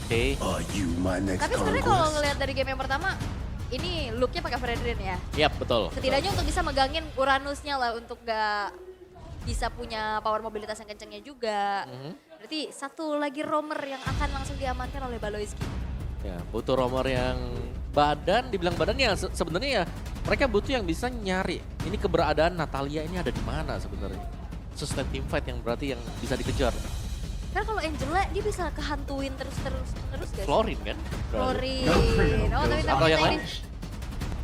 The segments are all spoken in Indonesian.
Oke. Tapi sebenarnya kalau ngelihat dari game yang pertama, ini looknya pakai Fredrin ya. Yap, betul. Setidaknya untuk bisa megangin Uranusnya lah untuk gak bisa punya power mobilitas yang kencengnya juga. Berarti satu lagi roamer yang akan langsung diamankan oleh Baloyski. Ya, butuh roamer yang dibilang badannya sebenarnya ya mereka butuh yang bisa nyari. Ini keberadaan Natalia ini ada di mana sebenarnya. Sustain team fight yang berarti yang bisa dikejar. Karena kalau Angela dia bisa kehantuin terus guys. Florin kan? Florin. Oh tapi Atau yang lain?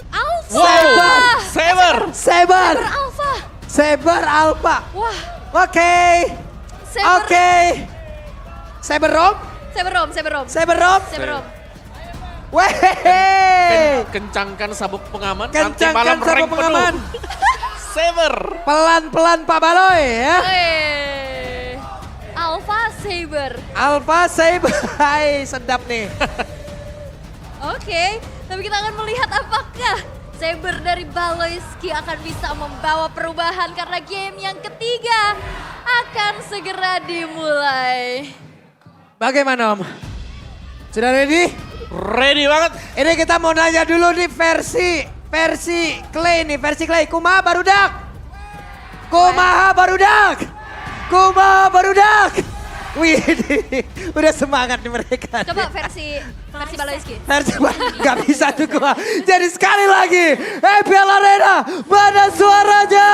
Alpha! Wow! Saber! Saber! Alpha! Saber Alpha. Wah, Oke. Saber. Oke. Saber Rom? Saber Rom. Saber Rom? Saber Rom. Wehehe. Kencangkan sabuk pengaman. Kencangkan nanti malam sabuk rank penuh. pengaman. Saber! Pelan-pelan Pak Baloy ya. Alpha Saber. Alpha Saber. Hai, sedap nih. Oke, tapi kita akan melihat apakah Saber dari Baloyski akan bisa membawa perubahan karena game yang ketiga akan segera dimulai. Bagaimana Om? Sudah ready? Ready banget. Ini kita mau nanya dulu nih versi Clay nih, versi Clay. Kumaha barudak. Wih, udah semangat nih mereka. Coba versi Baloyski. Versi nggak bisa tuh gua. Jadi sekali lagi, EPL Arena, mana suaranya?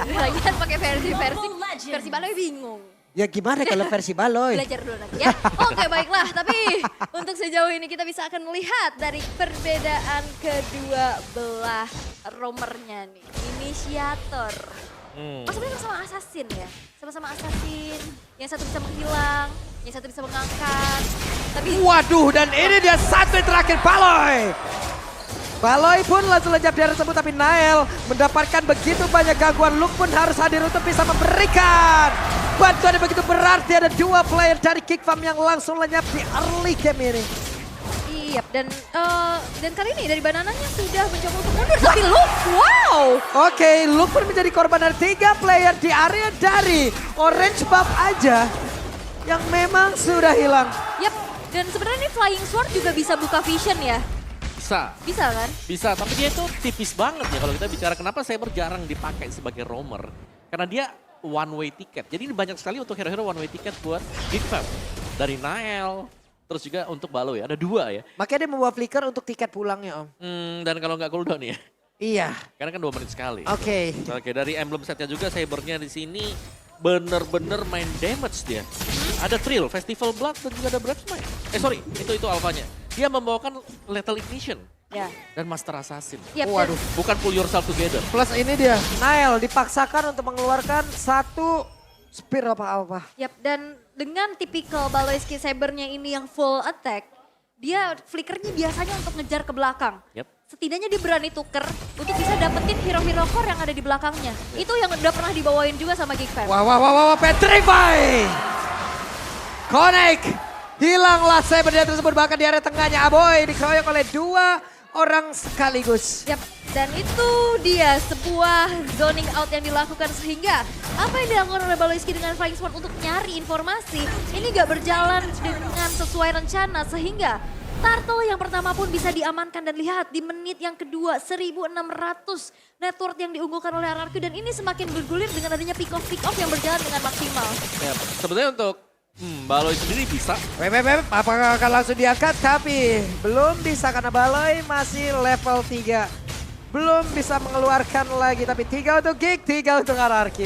Lagian pakai versi Baloy bingung. Ya gimana kalau versi Baloy? Belajar dulu nanti ya. Oke baiklah, tapi untuk sejauh ini kita bisa akan melihat dari perbedaan kedua belah roamernya nih. Inisiator. Oh sebenarnya sama assassin ya. Sama-sama assassin. Yang satu bisa menghilang, yang satu bisa mengangkat. Tapi Waduh, dan ini dia satu yang terakhir Baloy. Baloy pun langsung lenyap di area tersebut, tapi Nael mendapatkan begitu banyak gangguan. Luke pun harus hadir untuk bisa memberikan bantuan yang begitu berarti. Ada dua player dari Kick Farm yang langsung lenyap di early game ini. iya, dan kali ini dari Banananya sudah mencoba untuk mundur. Tapi Luke, wow! Oke, Luke pun menjadi korban dari 3 player di area dari Orange Buff aja yang memang sudah hilang. Yap, dan sebenarnya ini Flying Sword juga bisa buka vision ya. Bisa kan? Bisa, tapi dia itu tipis banget ya kalau kita bicara kenapa Saber jarang dipakai sebagai roamer. Karena dia one way ticket. Jadi ini banyak sekali untuk hero-hero one way ticket buat Big Fam. Dari Nael, terus juga untuk Baloy ada 2 ya. Makanya dia membawa flicker untuk tiket pulangnya Om. Dan kalau nggak cooldown ya. Iya. Karena kan 2 menit sekali. Oke. Oke, dari emblem setnya juga Sabernya di sini bener-bener main damage dia. Ada Thrill, Festival Blood dan juga ada Brave Smite. Itu alfanya. Dia membawakan Lethal Ignition Ya. dan Master Assassin. Yap, Waduh. Bukan pull yourself together. Plus ini dia, Nael dipaksakan untuk mengeluarkan satu spear apa. Yap, dan dengan tipikal Baloyski Sabernya ini yang full attack, dia flickernya biasanya untuk ngejar ke belakang. Yap. Setidaknya dia berani tuker untuk bisa dapetin hero-hero core yang ada di belakangnya. Itu yang udah pernah dibawain juga sama Geek Fam. Wah, Petrify! Connect! Hilanglah Saber dia tersebut, bahkan di area tengahnya Aboy dikeroyok oleh 2 orang sekaligus. Yap, dan itu dia sebuah zoning out yang dilakukan sehingga apa yang dilakukan oleh Baloyski dengan Flying Sword untuk nyari informasi ini gak berjalan dengan sesuai rencana sehingga Turtle yang pertama pun bisa diamankan dan lihat di menit yang kedua 1600 network yang diunggulkan oleh RRQ dan ini semakin bergulir dengan adanya pick off yang berjalan dengan maksimal. Ya, sebenarnya untuk Baloy sendiri bisa. Apakah akan langsung diangkat? Tapi belum bisa karena Baloy masih level 3. Belum bisa mengeluarkan lagi, tapi 3 untuk Geek, 3 untuk RRQ.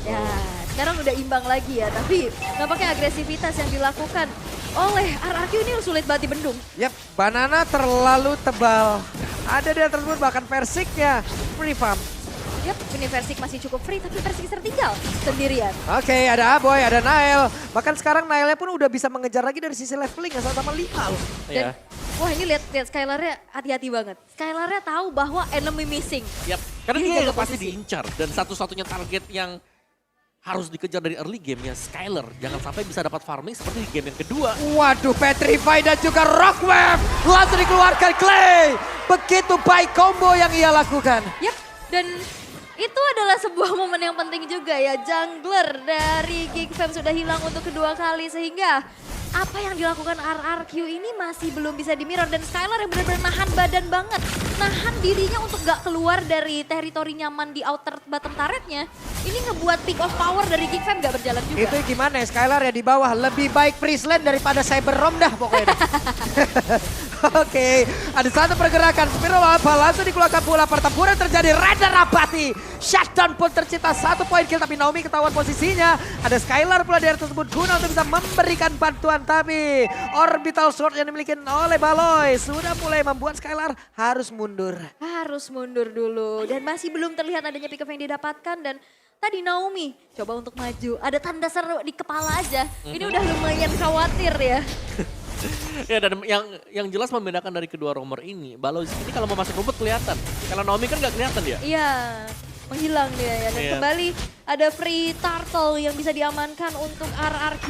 Ya, sekarang udah imbang lagi ya, tapi nampaknya agresivitas yang dilakukan oleh RRQ ini sulit banget dibendung. Yap, Banana terlalu tebal. Ada dia tersebut bahkan Persiknya free farm. Yap, ini Versik masih cukup free, tapi Versik tertinggal sendirian. Oke, ada Aboy, ada Nael. Bahkan sekarang Naelnya pun udah bisa mengejar lagi dari sisi leveling, sama 5 loh. Iya. Wah ini lihat Skylarnya hati-hati banget. Skylarnya tahu bahwa enemy missing. Yap, karena Ini dia jaga udah pasti posisi. diincar dan satu-satunya target yang harus dikejar dari early game ya Skylar. Jangan sampai bisa dapat farming seperti di game yang kedua. Waduh, Petrify dan juga Rockwave langsung dikeluarkan Clay. Begitu baik combo yang ia lakukan. Yap, dan Itu adalah sebuah momen yang penting juga ya. Jungler dari Geek Fam sudah hilang untuk kedua kali sehingga apa yang dilakukan RRQ ini masih belum bisa di-mirror. Dan Skylar yang benar-benar nahan badan banget. Nahan dirinya untuk gak keluar dari teritori nyaman di outer bottom turretnya. Ini ngebuat peak of power dari Geek Fam gak berjalan juga. Itu gimana ya, Skylar ya di bawah. Lebih baik Priestland daripada Cyber Rom dah pokoknya. Oke, ada satu pergerakan. Spiral Alpha langsung dikeluarkan pula. Pertempuran terjadi. Rada Rapati. Shutdown pun tercipta 1 poin kill. Tapi Naomi ketahuan posisinya. Ada Skylar pula di area tersebut guna untuk bisa memberikan bantuan. Tapi Orbital Sword yang dimiliki oleh Baloy sudah mulai membuat Skylar harus mundur. Harus mundur dulu. Dan masih belum terlihat adanya pick up yang didapatkan. Dan tadi Naomi coba untuk maju. Ada tanda seru di kepala aja. Ini udah lumayan khawatir ya. Ya dan yang jelas membedakan dari kedua romer ini, Baloy ini kalau mau masuk rumput kelihatan. Kalau Naomi kan nggak kelihatan dia. Iya, menghilang dia ya. Dan Iya. kembali ada free turtle yang bisa diamankan untuk RRQ.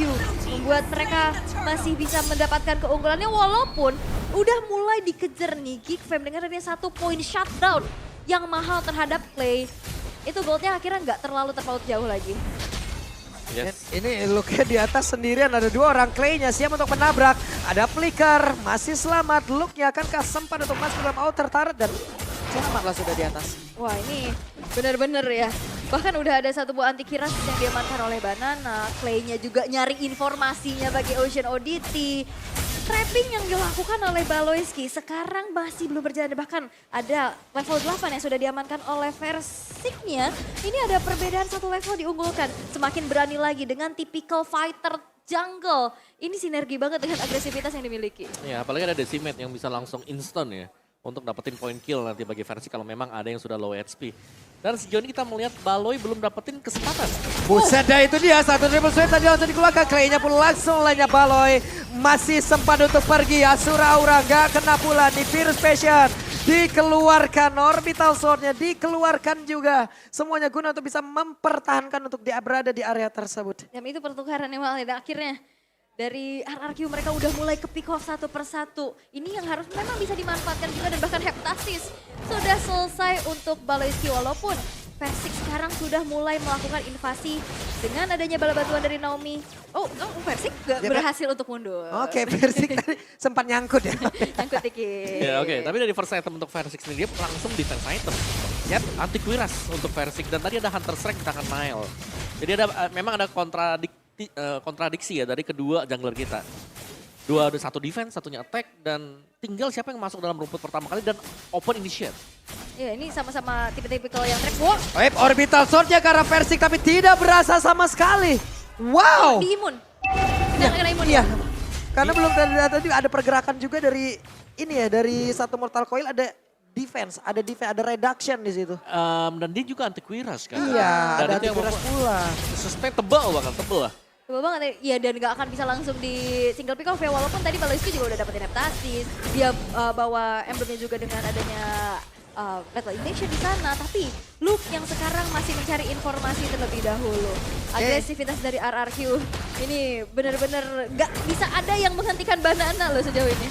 Membuat mereka masih bisa mendapatkan keunggulannya walaupun udah mulai dikejar nih Geek Fam dengan adanya 1 poin shutdown yang mahal terhadap Clay. Itu goldnya akhirnya nggak terlalu terpaut jauh lagi. Yes. Ini Luke di atas sendirian, ada 2 orang. Clay-nya siap untuk menabrak. Ada Flicker, masih selamat. Luke-nya akankah sempat untuk masuk dalam outer turret dan selamatlah sudah di atas. Wah ini bener-bener ya. Bahkan udah ada 1 buah anti kiras yang diamankan oleh Banana. Clay-nya juga nyari informasinya bagi Ocean ODT. Trapping yang dilakukan oleh Baloyski sekarang masih belum berjalan. Bahkan ada level 8 yang sudah diamankan oleh Versiknya. Ini ada perbedaan 1 level diunggulkan. Semakin berani lagi dengan typical fighter jungle. Ini sinergi banget dengan agresivitas yang dimiliki. Ya apalagi ada Decimate yang bisa langsung instant ya. Untuk dapetin point kill nanti bagi versi kalau memang ada yang sudah low HP. Dan sejauh ini kita melihat Baloy belum dapetin kesempatan. Buset dah itu dia, 1 triple sweep tadi langsung dikeluarkan. Clay-nya pun langsung lenyap. Baloy masih sempat untuk pergi. Asura Aura gak kena pula. Nih Virus Passion dikeluarkan. Orbital Sword-nya dikeluarkan juga. Semuanya guna untuk bisa mempertahankan untuk dia berada di area tersebut. Dan itu pertukaran yang malah dan akhirnya dari RRQ mereka udah mulai ke pick off 1 persatu. Ini yang harus memang bisa dimanfaatkan juga dan bahkan Heptasis sudah selesai untuk Baloyski walaupun Persik sekarang sudah mulai melakukan invasi dengan adanya bala bantuan dari Naomi. Oh, Persik gak Ya, berhasil untuk mundur. Oke, Persik tadi sempat nyangkut ya. Angkut dikit. Ya oke, tapi dari first item untuk Versik sendiri dia langsung defense item. Yap. Anti Quiras untuk Versik dan tadi ada Hunter Strike di tangan Nile. Jadi ada memang ada kontradiksi ya dari kedua jungler kita. Ada 1 defense, 1-nya attack dan tinggal siapa yang masuk dalam rumput pertama kali dan open initiate. Ya ini sama-sama tipe-tipikal yang track. Wow, Web Orbital Sword-nya karena Persik tapi tidak berasa sama sekali. Wow. di imun. Tidak kena imun. Iya. Karena belum tadi ada pergerakan juga dari ini ya, dari 1 Mortal Coil ada defense, ada reduction di situ. Dan dia juga anti Quiras kan. Iya, Dan ada itu yang antivirus pula. suspend tebal banget, tebal lah. Coba banget ya, dan gak akan bisa langsung di single pick off ya. Walaupun tadi Baloyski juga udah dapetin Heptasis. Dia bawa emblemnya juga dengan adanya Lethal Ignition di sana. Tapi Luke yang sekarang masih mencari informasi terlebih dahulu. Agresivitas dari RRQ ini benar-benar gak bisa ada yang menghentikan Banana loh sejauh ini.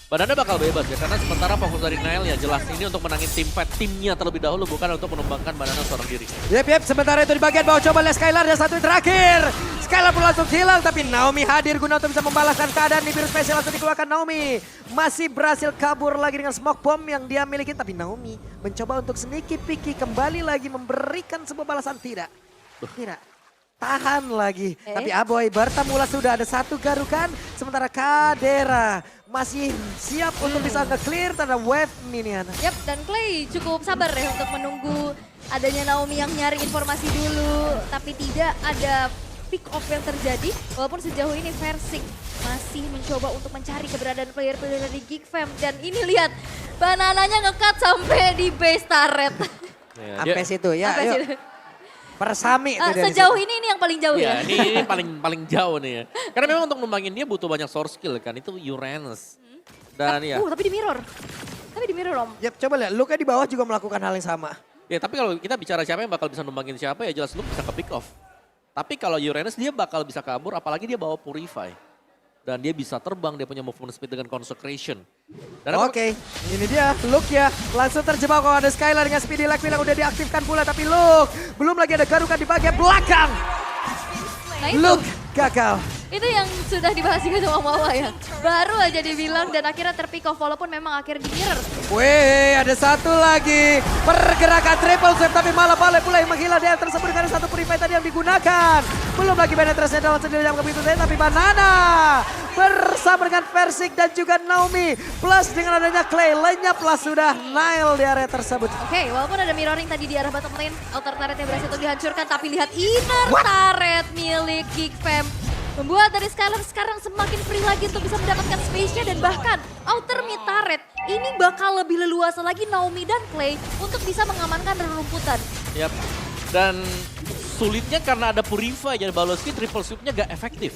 Banana bakal bebas ya, karena sementara fokus dari Nile ya jelas ini untuk menangin tim fight timnya terlebih dahulu, bukan untuk menumbangkan Banana seorang diri. Yep, sementara itu di bagian bawah coba lihat Skylar dan 1 yang terakhir. Skylar pun langsung hilang tapi Naomi hadir guna untuk bisa membalaskan keadaan. Nih Virus Special langsung dikeluarkan Naomi. Masih berhasil kabur lagi dengan smoke bomb yang dia miliki tapi Naomi mencoba untuk sneaky picky kembali lagi memberikan sebuah balasan tidak. Tidak. Tahan lagi. Tapi Aboy Bertamula sudah ada 1 garukan. Sementara Kadera masih siap untuk bisa nge-clear tanda wave minion. Yap, dan Clay cukup sabar ya untuk menunggu adanya Naomi yang nyari informasi dulu. Tapi tidak ada pick off yang terjadi. Walaupun sejauh ini Versik masih mencoba untuk mencari keberadaan player-player dari Geek Fam. Dan ini lihat, Banananya nge-cut sampai di base turret. Ya, Sampai situ ya. Sampai Yuk. situ. Persami itu dari Sejauh situ. ini yang paling jauh ya, ya. ini paling jauh nih ya. Karena memang untuk numbangin dia butuh banyak source skill kan, itu Uranus. Dan ya. Tapi di mirror. Tapi di mirror Om. Yap, coba lihat. Luka di bawah juga melakukan hal yang sama. Ya tapi kalau kita bicara siapa yang bakal bisa numbangin siapa ya jelas Luke bisa ke pick off. Tapi kalau Uranus dia bakal bisa kabur apalagi dia bawa Purify. Dan dia bisa terbang, dia punya movement speed dengan Consecration. Dan aku- Oke, ini dia Luke ya. Langsung terjebak kalau ada Skylar dengan Speedy Lag yang udah diaktifkan pula. Tapi Luke, belum lagi ada garukan di bagian belakang. Nah itu, Luke gagal. itu yang sudah dibahas juga sama Mama ya. Baru aja dibilang dan akhirnya terpick off walaupun memang akhirnya di mirror. Wih, ada satu lagi. Pergerakan triple sweep tapi malah Baloi pula yang menghilang dia tersebut karena satu purify tadi yang digunakan. Belum lagi penetrasinya dalam sendiri yang begitu saja tapi Banana bersama dengan Versik dan juga Naomi. Plus dengan adanya Clay, lenyaplah sudah Nile di area tersebut. Oke, walaupun ada mirroring tadi di arah bottom lane, outer turretnya berhasil untuk dihancurkan, tapi lihat inner turret milik Geekfam. Membuat dari Skylar sekarang semakin free lagi untuk bisa mendapatkan space-nya dan bahkan outer mid turret ini bakal lebih leluasa lagi Naomi dan Clay untuk bisa mengamankan rerumputan. Yap. Dan sulitnya karena ada Purify jadi Baloski triple sweep-nya gak efektif.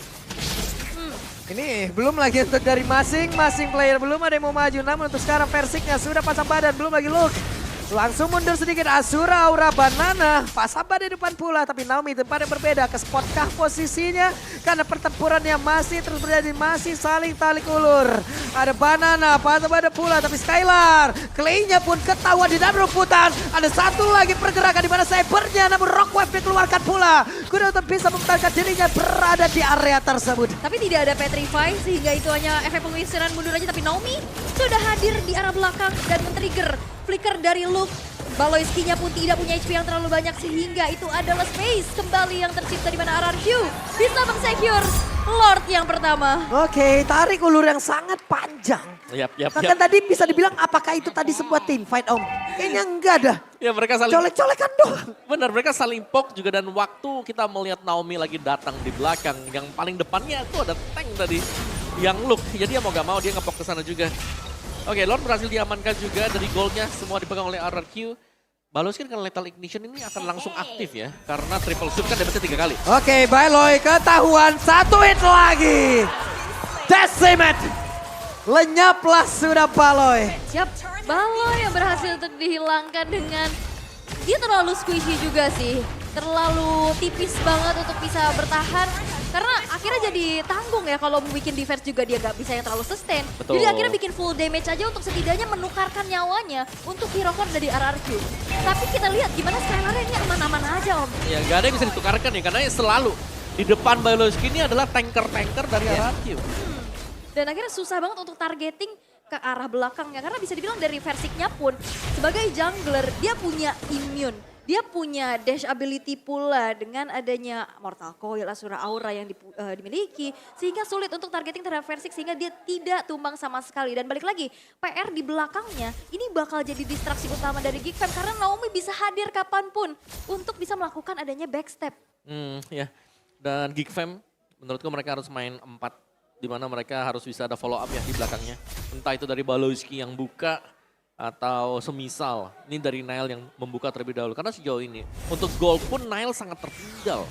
Ini belum lagi untuk dari masing-masing player. Belum ada yang mau maju. Namun untuk sekarang Versiknya sudah pasang badan. Belum lagi Luke. Langsung mundur sedikit Asura, Aura, Banana. Pasang badan di depan pula. Tapi Naomi tempatnya berbeda. Ke spotkah posisinya? Karena pertempurannya masih terus terjadi. Masih saling talik ulur. Ada Banana, pasang badan pula. Tapi Skylar. Clay-nya pun ketahuan di dalam rumputan. Ada satu lagi pergerakan di mana cybernya. Namun Rockwave dikeluarkan pula. Kuda untuk bisa mempertahankan dirinya berada di area tersebut. Tapi tidak ada Petrify sehingga itu hanya efek pengisiran mundur aja. Tapi Naomi sudah hadir di arah belakang dan men-trigger flicker dari Luke. Baloiskinya pun tidak punya HP yang terlalu banyak sehingga itu adalah space kembali yang tercipta di mana RRQ bisa men-secure Lord yang pertama. Oke, tarik ulur yang sangat panjang. Yap. Bahkan tadi bisa dibilang apakah itu tadi sebuah team fight Om? Kayaknya enggak dah. Ya mereka saling Colek-colekan doang. benar mereka saling poke juga dan waktu kita melihat Naomi lagi datang di belakang yang paling depannya itu ada tank tadi yang Luke. Jadi dia mau gak mau dia ngepok ke sana juga. Oke, Lord berhasil diamankan juga dari goldnya semua dipegang oleh RRQ. Baloski dengan Lethal Ignition ini akan langsung aktif ya karena triple sweep kan dapetnya 3 kali. Oke, Baloi ketahuan satu hit lagi. Decimate. Lenyaplah sudah Baloi. Siap, Baloi yang berhasil untuk dihilangkan dengan dia terlalu squishy juga sih. Terlalu tipis banget untuk bisa bertahan. Karena akhirnya jadi tanggung ya kalau mau bikin defense juga dia gak bisa yang terlalu sustain. Betul. Jadi akhirnya bikin full damage aja untuk setidaknya menukarkan nyawanya untuk hero core dari RRQ. Tapi kita lihat gimana Skylar ini aman-aman aja Om. Ya gak ada yang bisa ditukarkan ya karena selalu di depan Baloski ini adalah tanker-tanker dari RRQ. Dan akhirnya susah banget untuk targeting ke arah belakangnya. Karena bisa dibilang dari Versiknya pun sebagai jungler dia punya immune. Dia punya dash ability pula dengan adanya Mortal Coil, Asura Aura yang dimiliki. Sehingga sulit untuk targeting terhadap Versik sehingga dia tidak tumbang sama sekali. Dan balik lagi, PR di belakangnya ini bakal jadi distraksi utama dari Geekfam. Karena Naomi bisa hadir kapanpun untuk bisa melakukan adanya backstep. Ya. Dan Geekfam menurutku mereka harus main 4. Di mana mereka harus bisa ada follow up ya di belakangnya. Entah itu dari Baloski yang buka. Atau semisal, ini dari Nile yang membuka terlebih dahulu. Karena sejauh ini, untuk gold pun Nile sangat tertinggal.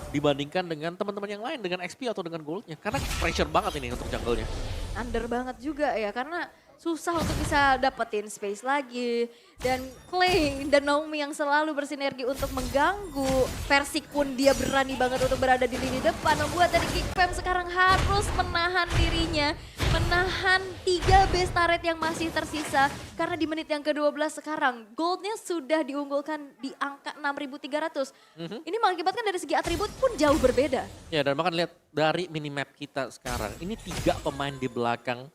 Dibandingkan dengan teman-teman yang lain, dengan XP atau dengan goldnya. Karena pressure banget ini untuk jungle-nya. Under banget juga ya, karena susah untuk bisa dapetin space lagi. Dan Clay dan Naomi yang selalu bersinergi untuk mengganggu. Versik pun dia berani banget untuk berada di lini depan. Membuat dari Geekfam sekarang harus menahan dirinya. Menahan 3 base turret yang masih tersisa. Karena di menit yang ke-12 sekarang goldnya sudah diunggulkan di angka 6.300. Ini mengakibatkan dari segi atribut pun jauh berbeda. Ya dan bahkan lihat dari minimap kita sekarang. Ini 3 pemain di belakang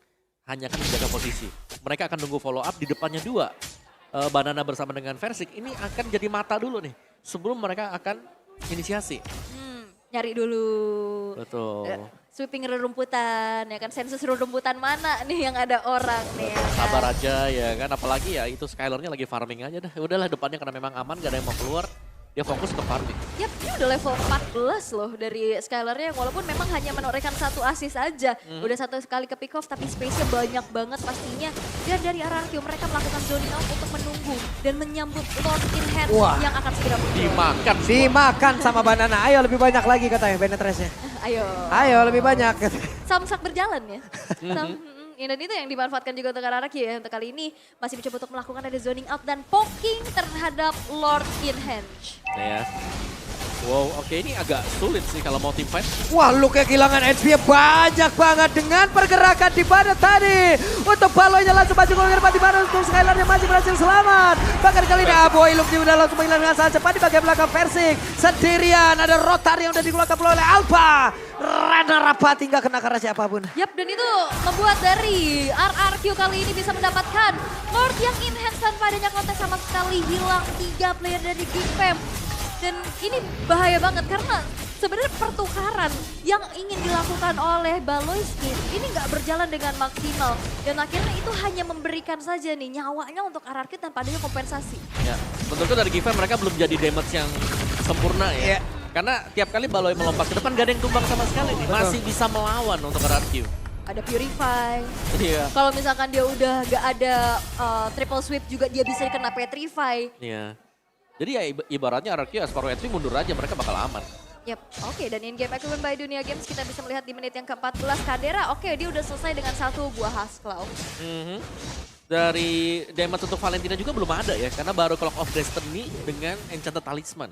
hanya akan menjaga posisi. Mereka akan nunggu follow up di depannya 2. Banana bersama dengan Versik ini akan jadi mata dulu nih. Sebelum mereka akan inisiasi. Nyari dulu. Betul. Sweeping rerumputan, ya kan sensus rerumputan mana nih yang ada orang nih. Ya kan? Sabar aja ya kan, apalagi ya itu Skylar-nya lagi farming aja dah. Udahlah depannya karena memang aman, gak ada yang mau keluar. Dia fokus ke farming. Yap, ini udah level 14 loh dari Skylar-nya walaupun memang hanya menorehkan 1 assist aja. Udah 1 kali ke pick off tapi space-nya banyak banget pastinya. Dan dari RRQ mereka melakukan zoning out untuk menunggu dan menyambut Lord in hand yang akan segera muncul. Dimakan semua. Dimakan sama Banana. Ayo lebih banyak lagi katanya penetrasinya. Ayo. Ayo lebih banyak. Samsak berjalan ya. Dan itu yang dimanfaatkan juga untuk RRQ ya. Untuk kali ini masih mencoba untuk melakukan ada zoning out dan poking terhadap Lord in hand. Ya. Wow, oke ini agak sulit sih kalau mau team fight. Wah, Luke kehilangan HP banyak banget dengan pergerakan di badan tadi. Untuk Baloy-nya langsung maju ke depan di badan untuk Skylar yang masih berhasil selamat. Bahkan kali ini Aboy Luke udah langsung menghilang dengan sangat cepat di bagian belakang Versik. Sendirian ada Rotar yang udah dikeluarkan oleh Alpha. Rana Rapati nggak kena karena siapapun. Yap, dan itu membuat dari RRQ kali ini bisa mendapatkan Lord yang enhance tanpa adanya kontes sama sekali. Hilang 3 player dari Geek Fam. Dan ini bahaya banget karena sebenarnya pertukaran yang ingin dilakukan oleh Baloyski ini nggak berjalan dengan maksimal. Dan akhirnya itu hanya memberikan saja nih nyawanya untuk RRQ tanpa adanya kompensasi. Ya, menurutku dari Given mereka belum jadi damage yang sempurna ya. Iya. Karena tiap kali Baloy melompat ke depan gak ada yang tumbang sama sekali nih. Betul. Masih bisa melawan untuk RRQ. Ada Purify. Iya. Kalau misalkan dia udah gak ada triple sweep juga dia bisa kena Petrify. Iya. Jadi ya ibaratnya RRQ as far entry mundur aja mereka bakal aman. Yap, oke, dan in-game equivalent by Dunia Games kita bisa melihat di menit yang ke-14 Kadera, oke dia udah selesai dengan 1 buah Hasclaw. Dari damage untuk Valentina juga belum ada ya, karena baru Clock of Destiny dengan Enchanted Talisman.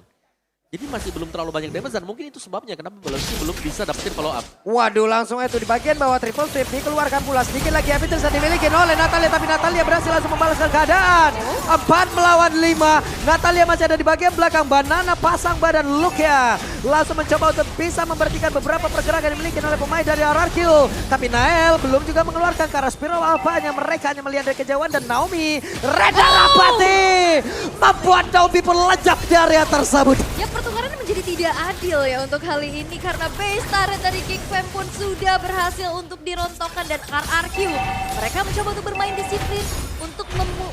Jadi masih belum terlalu banyak damage dan mungkin itu sebabnya kenapa Baloyski belum bisa dapetin follow up. Waduh, langsung itu di bagian bawah triple sweep dikeluarkan pula. Sedikit lagi Epic terus dimiliki oleh Natalia, tapi Natalia berhasil langsung membalaskan keadaan. 4 melawan 5. Natalia masih ada di bagian belakang. Banana pasang badan Luke ya. Langsung mencoba untuk bisa memberhentikan beberapa pergerakan yang dimiliki oleh pemain dari RRQ. Tapi Nael belum juga mengeluarkan karena spiral alpha-nya. Mereka hanya melihat dari kejauhan dan Naomi Reda Rapati membuat Naomi pun lejap di area tersebut. Ya pertukaran menjadi tidak adil ya untuk kali ini karena base turret dari Geek Fam pun sudah berhasil untuk dirontokkan dan RRQ. Mereka mencoba untuk bermain disiplin untuk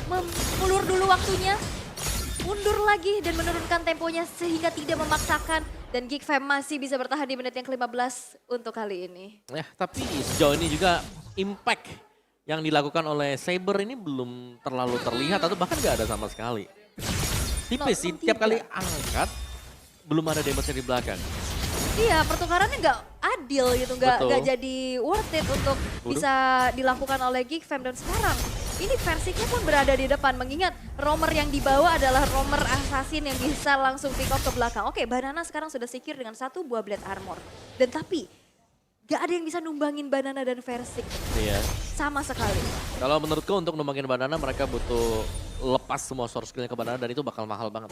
mengulur dulu waktunya. Mundur lagi dan menurunkan temponya sehingga tidak memaksakan. Dan Geek Fam masih bisa bertahan di menit yang ke-15 untuk kali ini. Ya, tapi sejauh ini juga impact yang dilakukan oleh Saber ini belum terlalu terlihat atau bahkan gak ada sama sekali. Tipis sih, tiap kali angkat belum ada damage di belakang. Iya, pertukarannya nggak adil gitu, nggak Betul. jadi worth it untuk bisa dilakukan oleh Geek Fam. Dan sekarang ini Versiknya pun berada di depan, mengingat roamer yang dibawa adalah roamer assassin yang bisa langsung pick off ke belakang. Oke, Banana sekarang sudah secure dengan 1 buah blade armor. Dan tapi gak ada yang bisa numbangin Banana dan Versik Iya. sama sekali. Kalau menurutku untuk numbangin Banana mereka butuh lepas semua source skillnya ke Banana dan itu bakal mahal banget.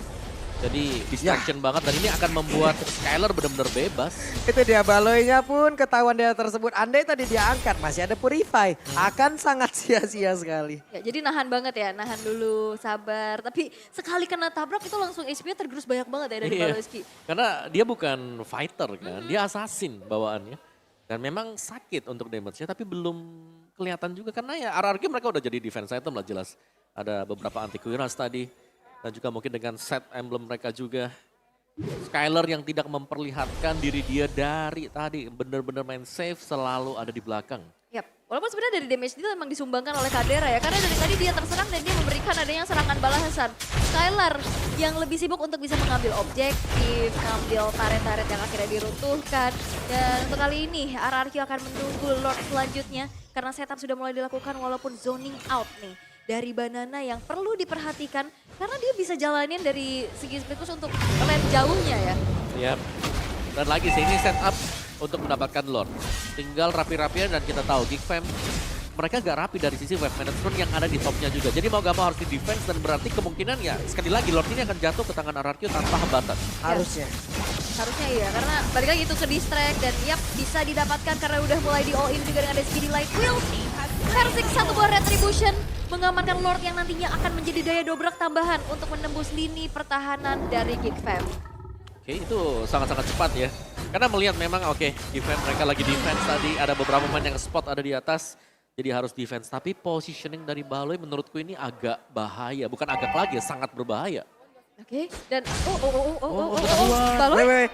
Jadi distraction banget dan ini akan membuat Skylar benar-benar bebas. Itu dia Baloy-nya pun ketahuan dia tersebut. Andai tadi dia angkat masih ada Purify. Akan sangat sia-sia sekali. Ya, jadi nahan banget ya, nahan dulu, sabar. Tapi sekali kena tabrak itu langsung HP-nya tergerus banyak banget ya dari Iya. Baloyski. Karena dia bukan fighter kan, dia assassin bawaannya. Dan memang sakit untuk damage-nya tapi belum kelihatan juga karena ya RRQ mereka udah jadi defense item lah jelas. Ada beberapa anti-Quiras tadi. Dan juga mungkin dengan set emblem mereka juga. Skylar yang tidak memperlihatkan diri dia dari tadi. Benar-benar main safe selalu ada di belakang. Yap, walaupun sebenarnya dari damage itu memang disumbangkan oleh Kadera ya. Karena dari tadi dia terserang dan dia memberikan adanya serangan balasan. Skylar yang lebih sibuk untuk bisa mengambil objektif, mengambil turret-turret yang akhirnya diruntuhkan. Dan untuk kali ini RRQ akan menunggu Lord selanjutnya. Karena setup sudah mulai dilakukan walaupun zoning out nih. Dari Banana yang perlu diperhatikan karena dia bisa jalanin dari segi splitus untuk lane jauhnya ya. Yap. Dan lagi sih ini setup untuk mendapatkan Lord. Tinggal rapi-rapian dan kita tahu Geek Fam mereka gak rapi dari sisi wave management yang ada di topnya juga. Jadi mau gak mau harus di defense dan berarti kemungkinan ya sekali lagi Lord ini akan jatuh ke tangan RRQ tanpa hambatan. Harusnya. Harusnya iya, karena balik lagi itu ke distract dan yap bisa didapatkan karena udah mulai di all in juga dengan SPD Light Wheel. Versik 1 buah Retribution mengamankan Lord yang nantinya akan menjadi daya dobrak tambahan untuk menembus lini pertahanan dari Geek Fam. Oke, itu sangat-sangat cepat ya. Karena melihat memang oke, defense mereka lagi defense tadi, ada beberapa pemain yang spot ada di atas. Jadi harus defense, tapi positioning dari Baloy menurutku ini agak bahaya. Bukan agak lagi, sangat berbahaya. Oke, dan Baloy.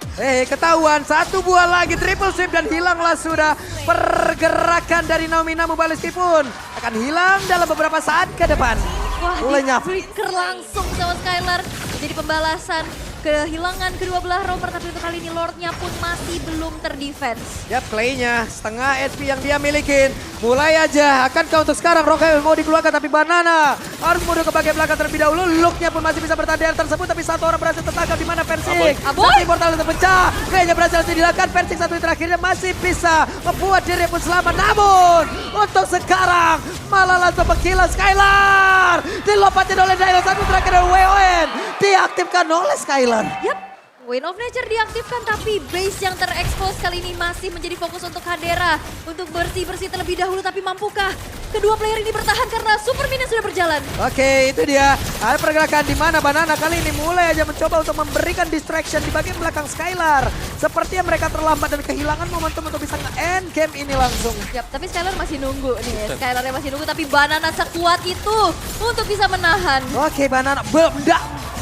Ketahuan 1 buah lagi triple sweep dan hilanglah sudah pergerakan dari Naomi. Namu Baloyski pun akan hilang dalam beberapa saat ke depan. Wah, Lenyap. di flicker langsung sama Skylar. Jadi pembalasan kehilangan kedua belah romer, tapi untuk kali ini Lordnya pun masih belum terdefense. Yap, Clay-nya setengah HP yang dia milikin. Mulai aja, akankah untuk sekarang Rocket mau dikeluarkan, tapi Banana harus mundur ke bagian belakang terlebih dahulu. Look-nya pun masih bisa bertahan di area tersebut, tapi satu orang berhasil tertangkap di mana Versing. Aboy. Tapi Immortal terpecah, Clay-nya berhasil dilakukan. Versing satu di terakhirnya masih bisa membuat diri pun selamat. Namun, untuk sekarang malah langsung menggila Skylar. Dilompatin oleh Dino, satu terakhir dari WON. Diaktifkan oleh Skylar. Yap, Wind of Nature diaktifkan, tapi base yang terekspos kali ini masih menjadi fokus untuk Hadera. Untuk bersih-bersih terlebih dahulu, tapi mampukah kedua player ini bertahan karena Super Minion sudah berjalan? Oke, itu dia. Ada pergerakan di mana Banana kali ini mulai aja mencoba untuk memberikan distraction di bagian belakang Skylar. Sepertinya mereka terlambat dan kehilangan momentum untuk bisa nge-end game ini langsung. Yap, tapi Skylar masih nunggu nih. Skylarnya masih nunggu, tapi Banana sekuat itu untuk bisa menahan. Oke, Banana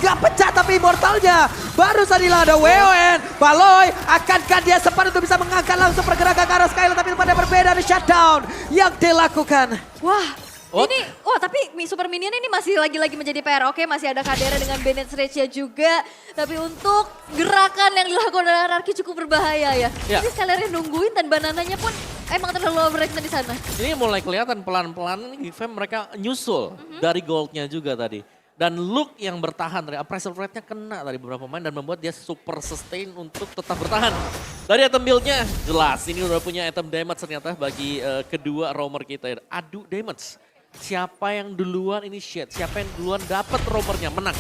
Gak pecah, tapi Immortalnya baru saja ada WON. Baloy, akankah dia sempat untuk bisa mengangkat langsung pergerakan ke arah Skylar, tapi pada berbeda ada shutdown yang dilakukan. Wah, ini, tapi Super Minion ini masih lagi-lagi menjadi PR. Oke, masih ada Kadera dengan Bennett Rage-nya juga. Tapi untuk gerakan yang dilakukan oleh Anarchy cukup berbahaya ya. Ya. Ini Skylarnya nungguin dan Banananya pun emang terlalu overreaction di sana. Ini mulai kelihatan pelan-pelan nih Gfam mereka nyusul dari goldnya juga tadi. Dan Luke yang bertahan dari appraisal rate-nya kena dari beberapa pemain dan membuat dia super sustain untuk tetap bertahan. Dari item build-nya jelas ini udah punya item damage ternyata bagi kedua roamer kita. Adu damage. Siapa yang duluan initiate, siapa yang duluan dapat roamernya menang.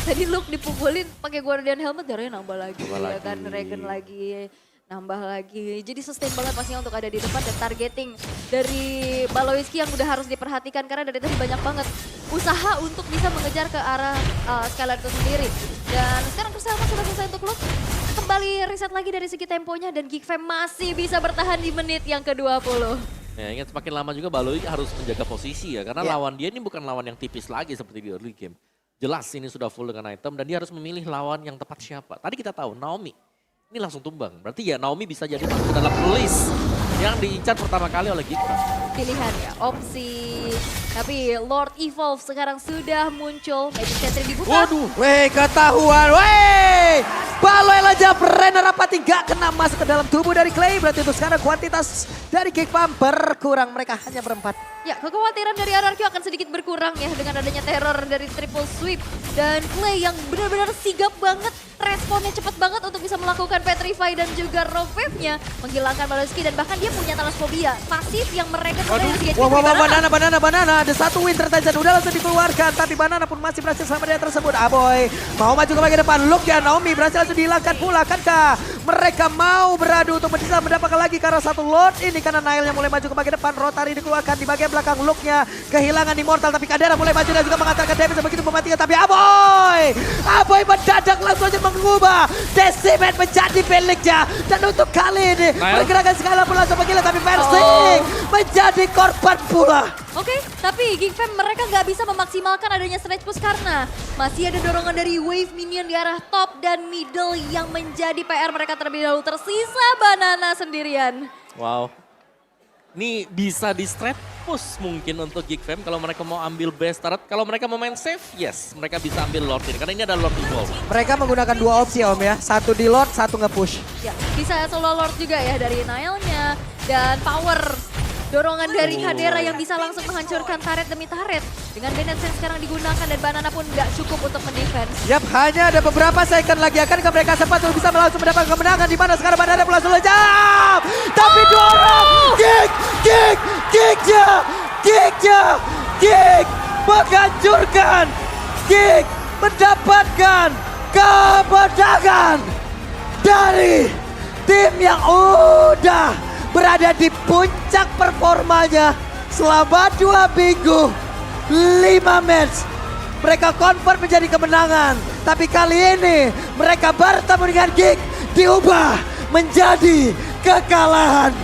Tadi Luke dipukulin pakai Guardian Helmet, darahnya nambah lagi. Nambah Ya lagi. kan, Regen lagi. Nambah lagi. Jadi sustain banget pastinya untuk ada di depan dan targeting dari Baloiski yang udah harus diperhatikan karena dari tadi banyak banget usaha untuk bisa mengejar ke arah Skylar itu sendiri. Dan sekarang persamaan sudah selesai untuk Luke. Kembali reset lagi dari segi temponya dan Gfam masih bisa bertahan di menit yang ke-20. Ya ingat semakin lama juga Baloi harus menjaga posisi ya. Karena Ya. lawan dia ini bukan lawan yang tipis lagi seperti di early game. Jelas ini sudah full dengan item dan dia harus memilih lawan yang tepat siapa. Tadi kita tahu Naomi ini langsung tumbang. Berarti ya Naomi bisa jadi masuk ke dalam list yang diincar pertama kali oleh Gfam. Pilihan ya, opsi. Tapi Lord Evolve sekarang sudah muncul. Magic Sentry dibuka. Waduh. Weh, ketahuan, weh! Baloy Lajap, Renner Apati gak kena masuk ke dalam tubuh dari Clay. Berarti untuk sekarang kuantitas dari Gfam berkurang. Mereka hanya berempat. Ya, kekhawatiran dari Anarchy akan sedikit berkurang ya dengan adanya teror dari triple sweep. Dan Clay yang benar-benar sigap banget, responnya cepat banget untuk bisa melakukan Petrify dan juga Rogue Wave-nya. Menghilangkan Baloiski dan bahkan dia punya Thalasphobia. Pasif yang mereka sebenarnya Wah, Banana. Ada satu win tertajan, udah langsung dikeluarkan. Tapi Banana pun masih berhasil sama dia tersebut. Aboy mau maju ke bagian depan. Look ya, Naomi berhasil langsung dihilangkan pula. Akankah mereka mau beradu untuk bisa mendapatkan lagi karena satu Lord ini. Karena Nail yang mulai maju ke bagian depan. Rotary dikeluarkan di bagian belakang. Look-nya kehilangan Immortal. Tapi Kadera mulai maju dan juga mengantarkan damage begitu mematikan. Tapi Aboy mendadak langsung aja mengubah Decimate menjadi miliknya. Dan untuk kali ini pergerakan Skylar pun langsung menggila. Tapi Versing menjadi korban pula. Oke, tapi Gfam mereka nggak bisa memaksimalkan adanya Snatch Push karena masih ada dorongan dari Wave Minion di arah top dan middle yang menjadi PR mereka terlebih dahulu. Tersisa Banana sendirian. Wow. Ini bisa di straight push mungkin untuk Gfam kalau mereka mau ambil base turret. Kalau mereka mau main safe, yes. Mereka bisa ambil Lord ini. Karena ini ada Lord Evolve. Mereka menggunakan dua opsi ya Om ya. Satu di Lord, satu nge-push. Ya, bisa solo Lord juga ya dari Nailnya dan power. Dorongan dari Hadera yang bisa langsung menghancurkan turret demi turret. Dengan Bennett Sense sekarang digunakan dan Banana pun nggak cukup untuk mendefense. Yap, hanya ada beberapa second lagi. Akankah mereka sempat untuk bisa langsung mendapatkan kemenangan. Di mana sekarang Banana pun langsung lejam. Tapi dua orang. Gig menghancurkan. Gig mendapatkan kemenangan dari tim yang udah berada di puncak performanya selama 2 minggu, 5 match. Mereka convert menjadi kemenangan. Tapi kali ini mereka bertemu dengan Gig diubah menjadi kekalahan.